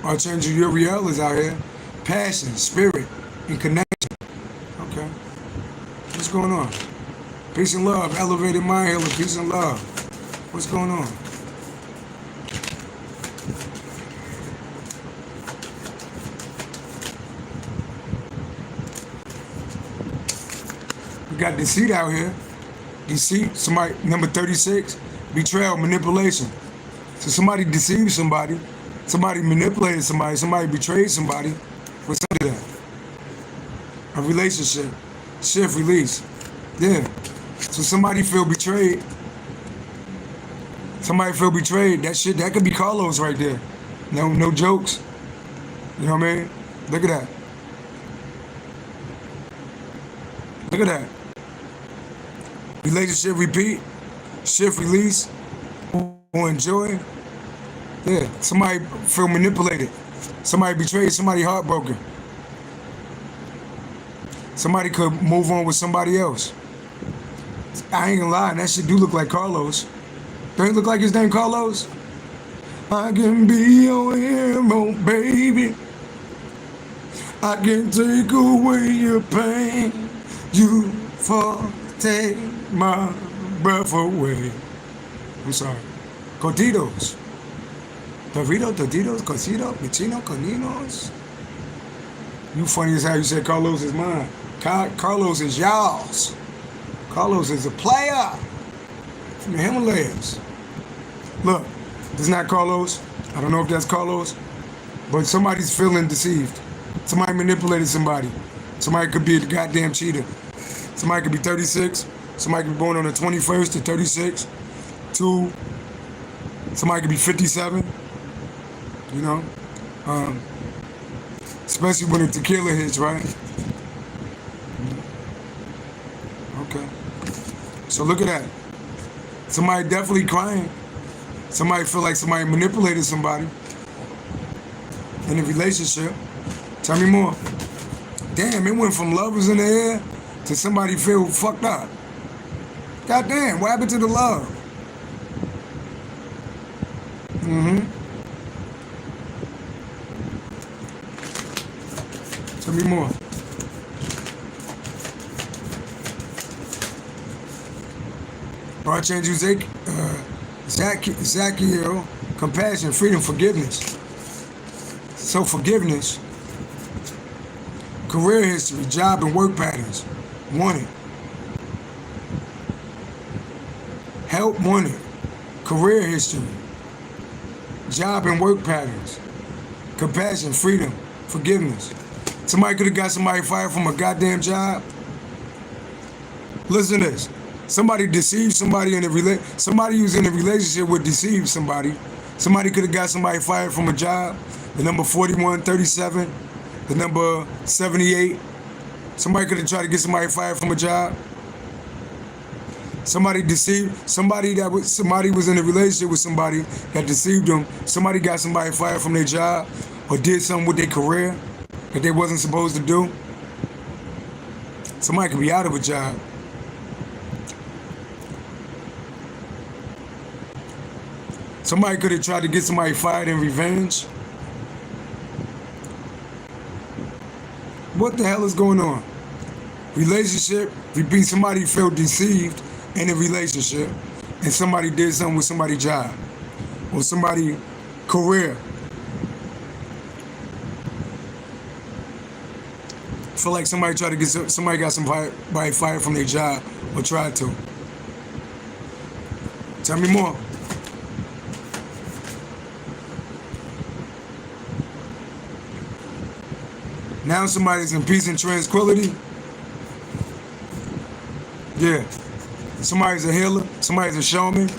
Archangel Uriel is out here. Passion, spirit, and connection. Okay. What's going on? Peace and love. Elevated mind healer. Peace and love. What's going on? We got deceit out here. Deceit, somebody, number 36, betrayal, manipulation. So somebody deceived somebody, somebody manipulated somebody, somebody betrayed somebody. What's under that? A relationship, shift, release. Yeah. So somebody feel betrayed. Somebody feel betrayed. That shit, that could be Carlos right there. No jokes. You know what I mean? Look at that. Look at that. Relationship repeat, shift, release, or enjoy. Yeah, somebody feel manipulated. Somebody betrayed, somebody heartbroken. Somebody could move on with somebody else. I ain't gonna lie, that shit do look like Carlos. Don't it look like his name Carlos? I can be your hero, baby. I can take away your pain. You take my breath away. I'm sorry. Cortitos. Dorito, Totitos, Cosito, Pichino, Coninos. You funny as how you said Carlos is mine. Carlos is y'all's. Carlos is a player from the Himalayas. Look, this is not Carlos. I don't know if that's Carlos, but somebody's feeling deceived. Somebody manipulated somebody. Somebody could be a goddamn cheater. Somebody could be 36. Somebody could be born on the 21st to 36. Somebody could be 57. You know? Especially when the tequila hits, right? Okay. So look at that. Somebody definitely crying. Somebody feel like somebody manipulated somebody in a relationship. Tell me more. Damn, it went from lovers in the air to somebody feel fucked up. God damn, what happened to the love? Tell me more. Archangel Zachiel, compassion, freedom, forgiveness. So forgiveness, career history, job and work patterns, wanted. Help wanted, career history, job and work patterns, compassion, freedom, forgiveness. Somebody could have got somebody fired from a goddamn job. Listen to this. Somebody deceived somebody in a somebody who's in a relationship would deceive somebody. Somebody could have got somebody fired from a job. The number 4137, the number 78. Somebody could have tried to get somebody fired from a job. Somebody deceived somebody was in a relationship with somebody that deceived them. Somebody got somebody fired from their job or did something with their career that they wasn't supposed to do. Somebody could be out of a job. Somebody could have tried to get somebody fired in revenge. What the hell is going on? Relationship, repeat, somebody felt deceived in a relationship and somebody did something with somebody's job or somebody's career. Feel like somebody tried to get somebody got somebody fired from their job or tried to. Tell me more. Now somebody's in peace and tranquility. Yeah. Somebody's a healer. Somebody's a shaman.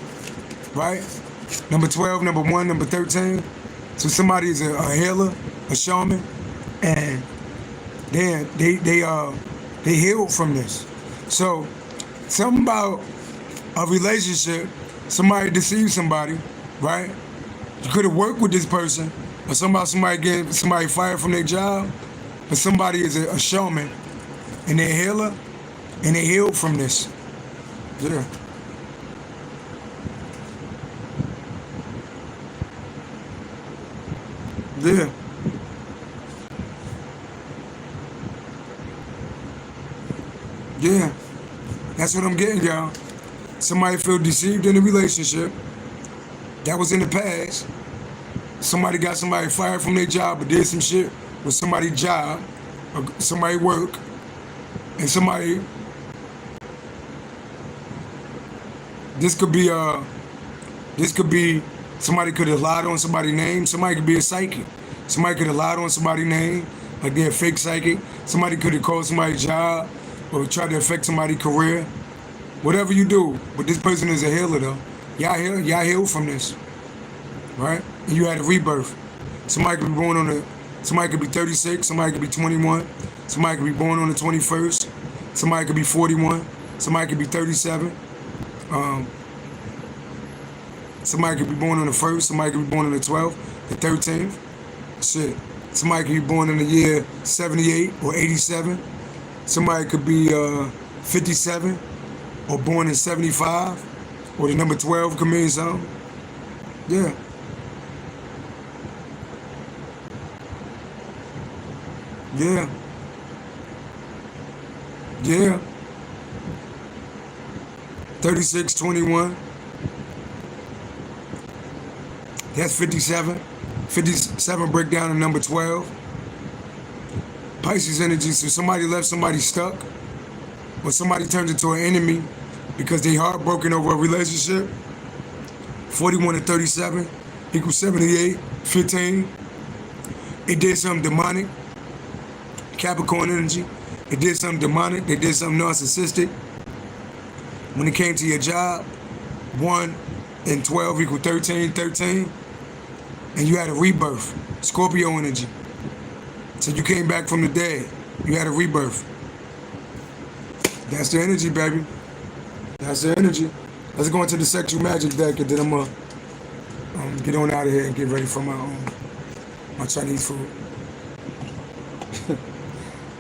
Right? Number 12, number 1, number 13. So somebody's a healer, a shaman, and they healed from this. So something about a relationship, somebody deceived somebody, right? You could have worked with this person, or somebody getting somebody fired from their job, but somebody is a shaman and they're a healer and they healed from this. Yeah. Yeah. Yeah. That's what I'm getting, y'all. Somebody feel deceived in a relationship. That was in the past. Somebody got somebody fired from their job or did some shit with somebody's job or somebody work. And somebody, this could be somebody could have lied on somebody's name. Somebody could be a psychic. Somebody could have lied on somebody's name, like they're a fake psychic. Somebody could have called somebody's job or tried to affect somebody's career. Whatever you do, but this person is a healer though. Y'all healed from this, right? And you had a rebirth. Somebody could be born on somebody could be 36, somebody could be 21, somebody could be born on the 21st, somebody could be 41, somebody could be 37. Somebody could be born on the 1st, somebody could be born on the 12th, the 13th. Shit. Somebody could be born in the year 78 or 87. Somebody could be 57 or born in 75. Or the number 12 could mean something. Yeah. Yeah. Yeah. 3621. That's 57. 57 break down to number 12. Pisces energy, so somebody left somebody stuck, or somebody turned into an enemy because they heartbroken over a relationship. 41 to 37 equals 78, 15. It did something demonic. Capricorn energy. It did something demonic. They did something narcissistic. When it came to your job, 1 and 12 equal 13, 13. And you had a rebirth. Scorpio energy. So you came back from the dead. You had a rebirth. That's the energy, baby. That's the energy. Let's go into the sexual magic deck, and then I'm gonna get on out of here and get ready for my Chinese food.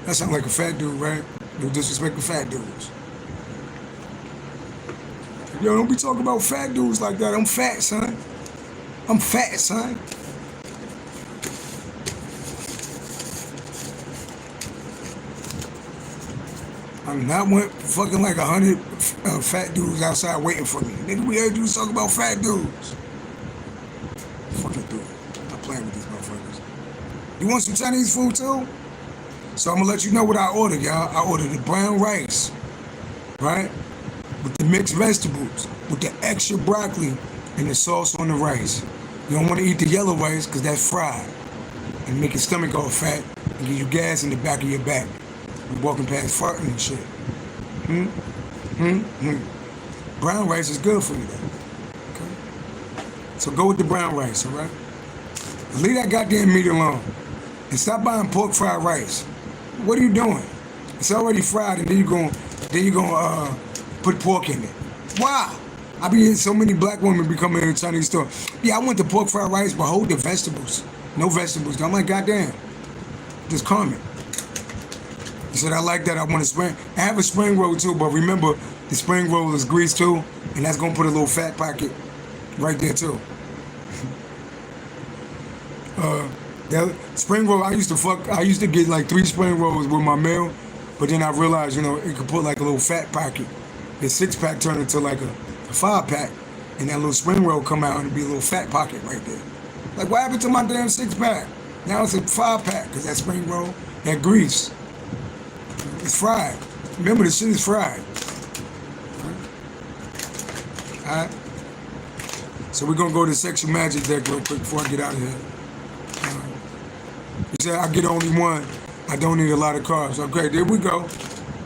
That sounds like a fat dude, right? No disrespect to fat dudes. Yo, don't be talking about fat dudes like that. I'm fat, son. I'm fat, son. I'm not fucking like 100 fat dudes outside waiting for me. Nigga, we heard you talk about fat dudes. Fucking dude. I'm playing with these motherfuckers. You want some Chinese food too? So I'm gonna let you know what I ordered, y'all. I ordered the brown rice, right? With the mixed vegetables, with the extra broccoli and the sauce on the rice. You don't want to eat the yellow rice because that's fried and make your stomach all fat and give you gas in the back of your back. You're walking past farting and shit. Brown rice is good for you though. Okay? So go with the brown rice, all right? Leave that goddamn meat alone and stop buying pork fried rice. What are you doing? It's already fried, and then you're gonna put pork in it. Why? I be hearing so many black women be coming in the Chinese store. Yeah, I want the pork fried rice, but hold the vegetables. No vegetables. I'm like, goddamn. Just comment. He said, I like that. I want a spring. I have a spring roll too, but remember, the spring roll is grease too, and that's gonna put a little fat pocket right there too. That spring roll, I used to get like 3 spring rolls with my meal, but then I realized, it could put like a little fat pocket. The 6-pack turned into like a 5-pack, and that little spring roll come out and it'd be a little fat pocket right there. Like, what happened to my damn 6-pack? Now it's a 5-pack, because that spring roll, that grease, it's fried. Remember, the shit is fried. Alright? So we're going to go to Sexual Magic deck real quick before I get out of here. You said I get only one. I don't need a lot of cards. Okay, there we go.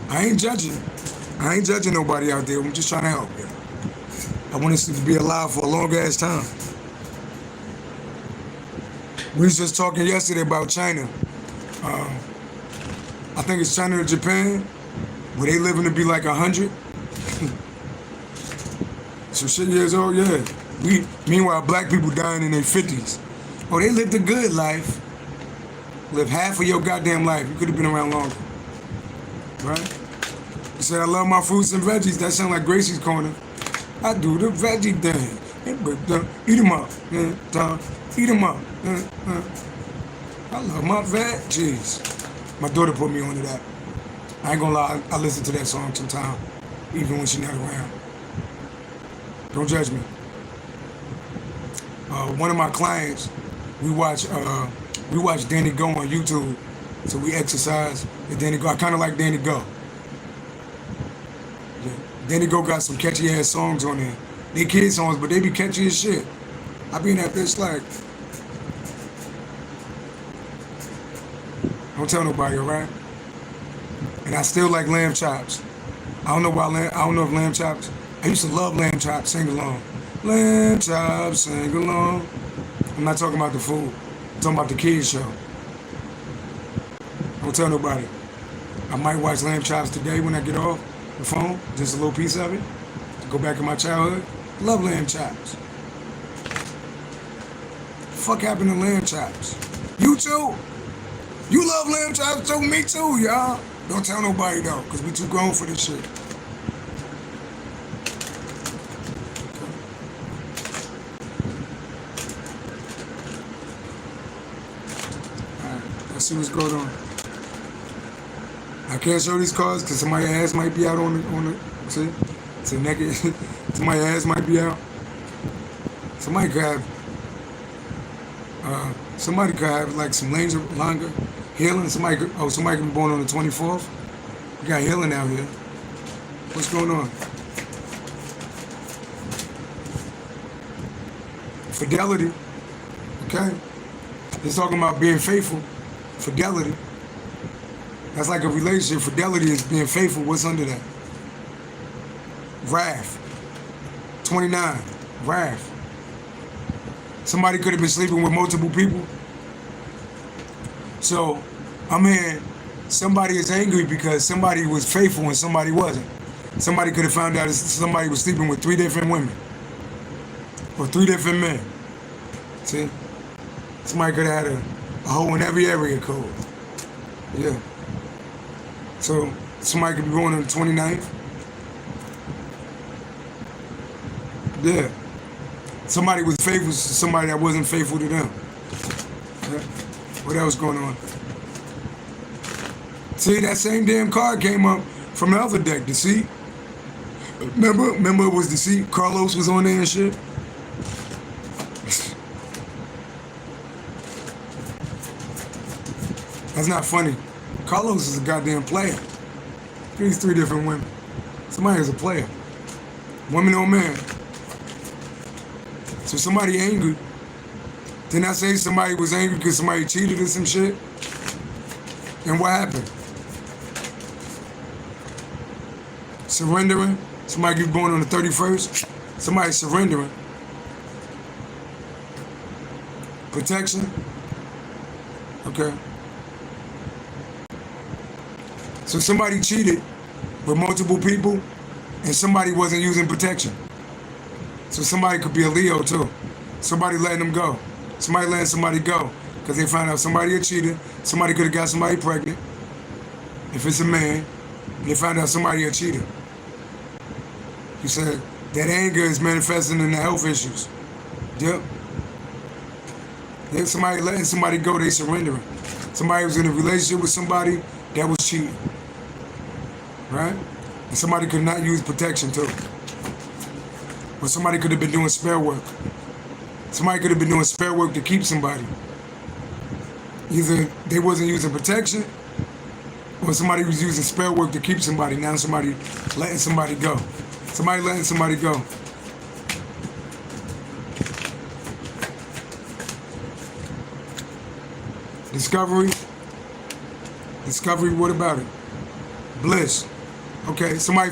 I ain't judging. I ain't judging nobody out there. I'm just trying to help you. I want us to be alive for a long ass time. We was just talking yesterday about China. I think it's China or Japan, where they living to be like 100. Some shit years old, yeah. Meanwhile, black people dying in their 50s. Oh, they lived a good life. Live half of your goddamn life. You could have been around longer. Right? You said, I love my fruits and veggies. That sound like Gracie's Corner. I do the veggie thing. Eat them up. Eat them up. I love my veggies. My daughter put me onto that. I ain't gonna lie, I listen to that song sometimes, even when she's not around. Don't judge me. One of my clients, we watch Danny Go on YouTube, so we exercise with Danny Go. I kind of like Danny Go. Yeah. Danny Go got some catchy ass songs on there. They kid songs, but they be catchy as shit. I be in that bitch like, don't tell nobody, alright? And I still like lamb chops. I don't know if lamb chops. I used to love lamb chops, sing along. Lamb chops, sing along. I'm not talking about the food. I'm talking about the kids show. Don't tell nobody. I might watch lamb chops today when I get off the phone, just a little piece of it. Go back in my childhood. Love lamb chops. Fuck happened to lamb chops? You too? You love lamb chops too? Me too, y'all. Don't tell nobody though, because we too grown for this shit. Alright, let's see what's going on. I can't show these cards because somebody's ass might be out on the see? It's a naked. Somebody's ass might be out. Somebody could have like some longer healing. Somebody could be born on the 24th. We got healing out here. What's going on? Fidelity. Okay? It's talking about being faithful. Fidelity. That's like a relationship. Fidelity is being faithful. What's under that? Wrath. 29. Wrath. Somebody could have been sleeping with multiple people. So, I'm hearing somebody is angry because somebody was faithful and somebody wasn't. Somebody could have found out somebody was sleeping with 3 different women. Or 3 different men. See? Somebody could have had a hole in every area code. Yeah. So, somebody could be born on the 29th. Yeah. Somebody was faithful to somebody that wasn't faithful to them. Yeah. What else going on? See, that same damn card came up from the other deck, Deceit. Remember it was Deceit? Carlos was on there and shit? That's not funny. Carlos is a goddamn player. He's 3 different women. Somebody is a player. Woman or man. So somebody angry. Didn't I say somebody was angry because somebody cheated or some shit? And what happened? Surrendering. Somebody get born on the 31st. Somebody surrendering. Protection. Okay. So somebody cheated with multiple people and somebody wasn't using protection. So somebody could be a Leo too. Somebody letting them go. Somebody letting somebody go because they found out somebody a cheater. Somebody could have got somebody pregnant. If it's a man, they found out somebody a cheater. You said that anger is manifesting in the health issues. Yep. If somebody letting somebody go, they surrendering. Somebody was in a relationship with somebody that was cheating. Right? And somebody could not use protection too. Or somebody could have been doing spare work. Somebody could have been doing spare work to keep somebody. Either they wasn't using protection, or somebody was using spare work to keep somebody. Now somebody letting somebody go. Somebody letting somebody go. Discovery. Discovery, what about it? Bliss. Okay, somebody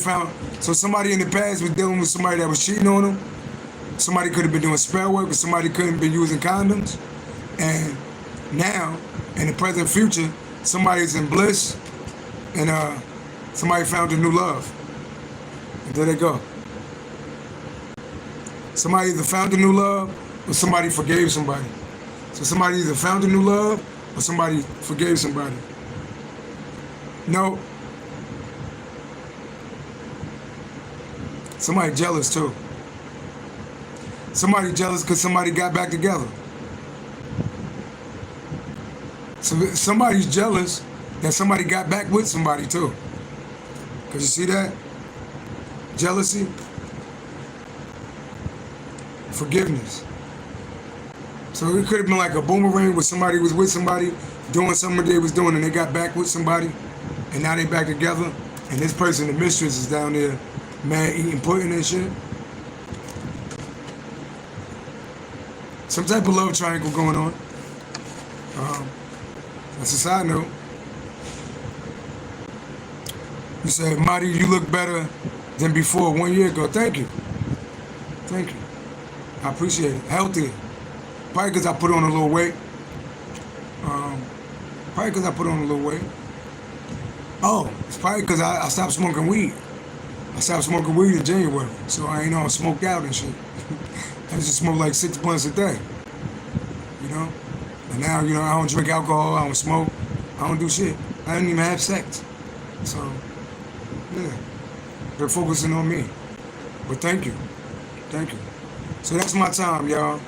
in the past was dealing with somebody that was cheating on them. Somebody could have been doing spell work, or somebody couldn't have been using condoms. And now, in the present future, somebody's in bliss, and somebody found a new love. And there they go. Somebody either found a new love, or somebody forgave somebody. So somebody either found a new love, or somebody forgave somebody. No. Somebody jealous too. Somebody jealous because somebody got back together. So somebody's jealous that somebody got back with somebody too. Because you see that? Jealousy. Forgiveness. So it could have been like a boomerang where somebody was with somebody doing something they was doing and they got back with somebody and now they back together and this person, the mistress, is down there mad eating pudding and shit. Some type of love triangle going on. That's a side note. You said, Marty, you look better than before 1 year ago. Thank you. Thank you. I appreciate it. Healthier. Probably because I put on a little weight. Oh, it's probably because I stopped smoking weed. I stopped smoking weed in January. So I ain't all smoked out and shit. I used to smoke like 6 blunts a day. You know? And now, you know, I don't drink alcohol, I don't smoke, I don't do shit. I don't even have sex. So, yeah. They're focusing on me. But thank you. Thank you. So that's my time, y'all.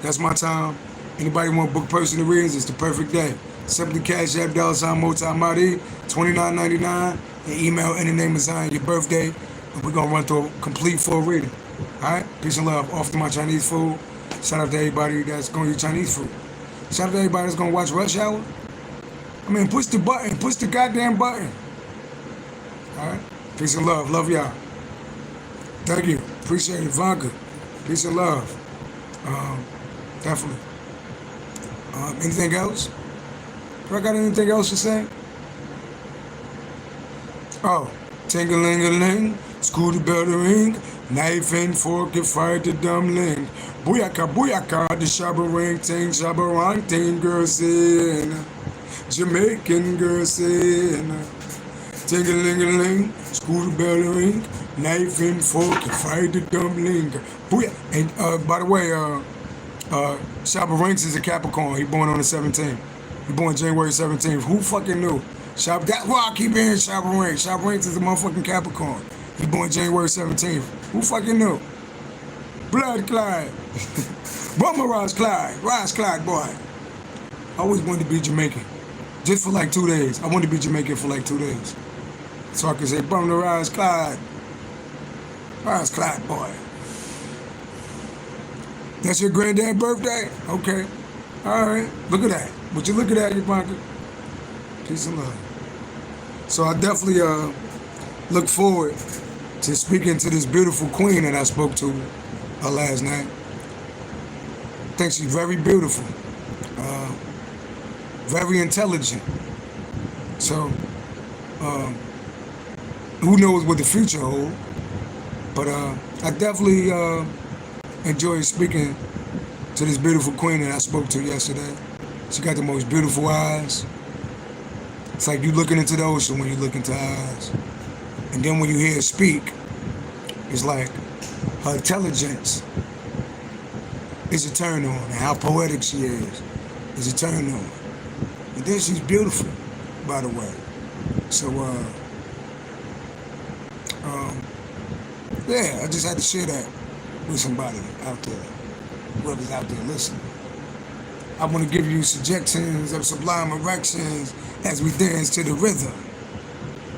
That's my time. Anybody want to book personal readings, it's the perfect day. Simply Cashapp $multiMahdi, $29.99, and email inthenameofzion your birthday, and we're going to run through a complete full reading. Alright? Peace and love. Off to my Chinese food. Shout out to everybody that's going to eat Chinese food. Shout out to everybody that's going to watch Rush Hour. I mean, push the button. Push the goddamn button. Alright? Peace and love. Love y'all. Thank you. Appreciate it. Vodka. Peace and love. Definitely. Anything else? Do I got anything else to say? Oh. Ting-a-ling-a-ling. School the bell to ring. Knife and fork and fire the dumbling. Booyaka, booyaka, the shabba ring ting, shabba rang ting, girl sin. Jamaican girl sin. Ting-a-ling-a-ling, school the bell ring, knife and fork and fire the dumbling. Booyah. And by the way, Shabba Ranks is a Capricorn. He born on the 17th. He born January 17th. Who fucking knew? That's why I keep hearing Shabba Ranks. Shabba Ranks is a motherfucking Capricorn. He born January 17th. Who fucking knew? Blood Clyde. Bummer Ross Clyde. Ross Clyde, boy. I always wanted to be Jamaican. Just for like 2 days. I wanted to be Jamaican for like 2 days. So I could say, Bummer Ross Clyde. Ross Clyde, boy. That's your granddad's birthday? Okay. Alright. Look at that. Would you look at that, Ivanka? Peace and love. So I definitely look forward to speaking to this beautiful queen that I spoke to last night. I think she's very beautiful, very intelligent. So, who knows what the future holds? But I definitely enjoyed speaking to this beautiful queen that I spoke to yesterday. She got the most beautiful eyes. It's like you looking into the ocean when you look into her eyes. And then when you hear her speak, it's like her intelligence is a turn on. And how poetic she is a turn on. And then she's beautiful, by the way. So, yeah, I just had to share that with somebody out there, whoever's out there listening. I want to give you suggestions of sublime erections as we dance to the rhythm.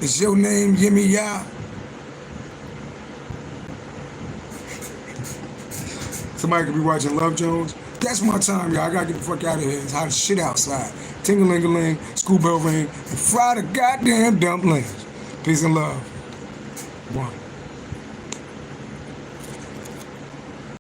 Is your name Yimmy Ya? Somebody could be watching Love Jones. That's my time, y'all. I gotta get the fuck out of here. It's hot as shit outside. Ting-a-ling-a-ling, school bell ring, and fry the goddamn dumplings. Peace and love. One.